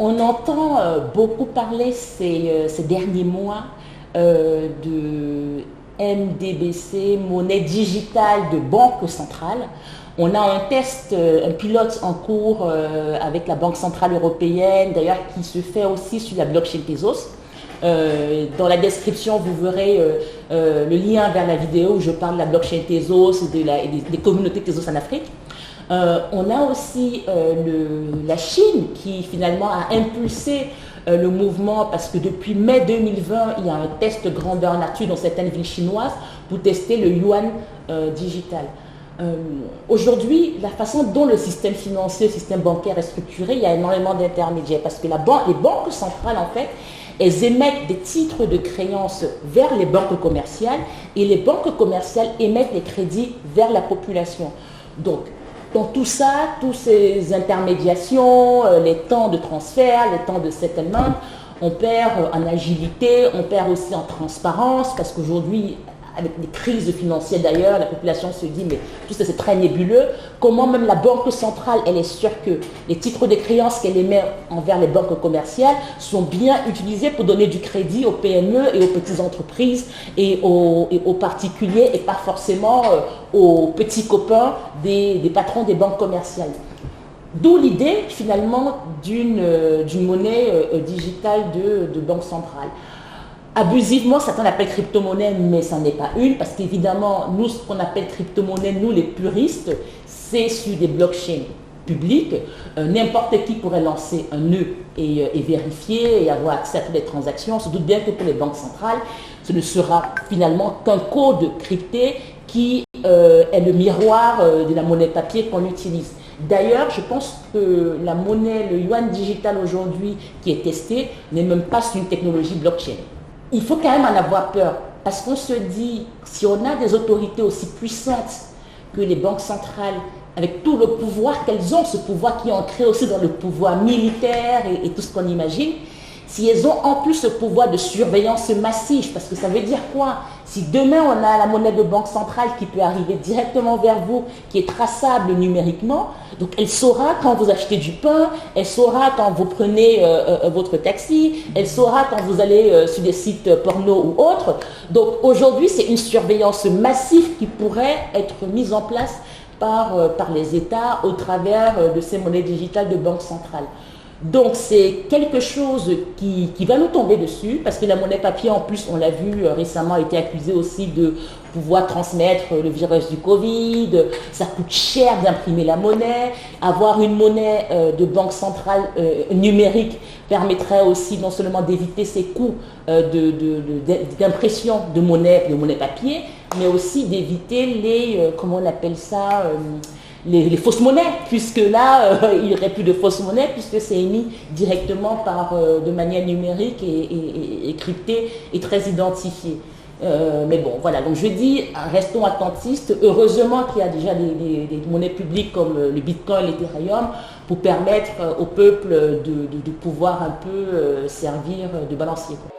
On entend beaucoup parler ces derniers mois de MDBC, monnaie digitale de banque centrale. On a un test, un pilote en cours avec la Banque centrale européenne, d'ailleurs qui se fait aussi sur la blockchain Tezos. Dans la description, vous verrez le lien vers la vidéo où je parle de la blockchain Tezos et des communautés Tezos en Afrique. On a aussi la Chine qui finalement a impulsé le mouvement parce que depuis mai 2020, il y a un test grandeur nature dans certaines villes chinoises pour tester le yuan digital. Aujourd'hui, la façon dont le système financier, le système bancaire est structuré, il y a énormément d'intermédiaires parce que les banques centrales, en fait, elles émettent des titres de créance vers les banques commerciales et les banques commerciales émettent des crédits vers la population. Donc, dans tout ça, toutes ces intermédiations, les temps de transfert, les temps de settlement, on perd en agilité, on perd aussi en transparence, parce qu'aujourd'hui, avec les crises financières d'ailleurs, la population se dit, mais tout ça c'est très nébuleux. Comment même la Banque centrale, elle est sûre que les titres de créance qu'elle émet envers les banques commerciales sont bien utilisés pour donner du crédit aux PME et aux petites entreprises et aux particuliers et pas forcément aux petits copains des patrons des banques commerciales. D'où l'idée finalement d'une monnaie digitale de banque centrale. Abusivement, certains l'appellent crypto-monnaie, mais ça n'est pas une, parce qu'évidemment, nous, ce qu'on appelle crypto-monnaie, nous les puristes, c'est sur des blockchains publiques. N'importe qui pourrait lancer un nœud et vérifier et avoir accès à toutes les transactions. On se doute bien que pour les banques centrales, ce ne sera finalement qu'un code crypté qui est le miroir de la monnaie papier qu'on utilise. D'ailleurs, je pense que la monnaie, le yuan digital aujourd'hui qui est testé, n'est même pas sur une technologie blockchain. Il faut quand même en avoir peur, parce qu'on se dit, si on a des autorités aussi puissantes que les banques centrales, avec tout le pouvoir qu'elles ont, ce pouvoir qui est ancré aussi dans le pouvoir militaire et tout ce qu'on imagine, si elles ont en plus ce pouvoir de surveillance massive, parce que ça veut dire quoi? Si demain on a la monnaie de banque centrale qui peut arriver directement vers vous, qui est traçable numériquement, donc elle saura quand vous achetez du pain, elle saura quand vous prenez votre taxi, elle saura quand vous allez sur des sites porno ou autres. Donc aujourd'hui c'est une surveillance massive qui pourrait être mise en place par les États au travers de ces monnaies digitales de banque centrale. Donc c'est quelque chose qui va nous tomber dessus, parce que la monnaie papier, en plus, on l'a vu récemment, a été accusée aussi de pouvoir transmettre le virus du Covid. Ça coûte cher d'imprimer la monnaie. Avoir une monnaie de banque centrale numérique permettrait aussi non seulement d'éviter ces coûts d'impression de monnaie papier, mais aussi d'éviter les, comment on appelle ça, les fausses monnaies, puisque là, il n'y aurait plus de fausses monnaies, puisque c'est émis directement de manière numérique et cryptée et très identifiée. Mais bon, voilà, donc je dis, restons attentistes. Heureusement qu'il y a déjà des monnaies publiques comme le Bitcoin, l'Ethereum, pour permettre au peuple de pouvoir un peu servir de balancier, quoi.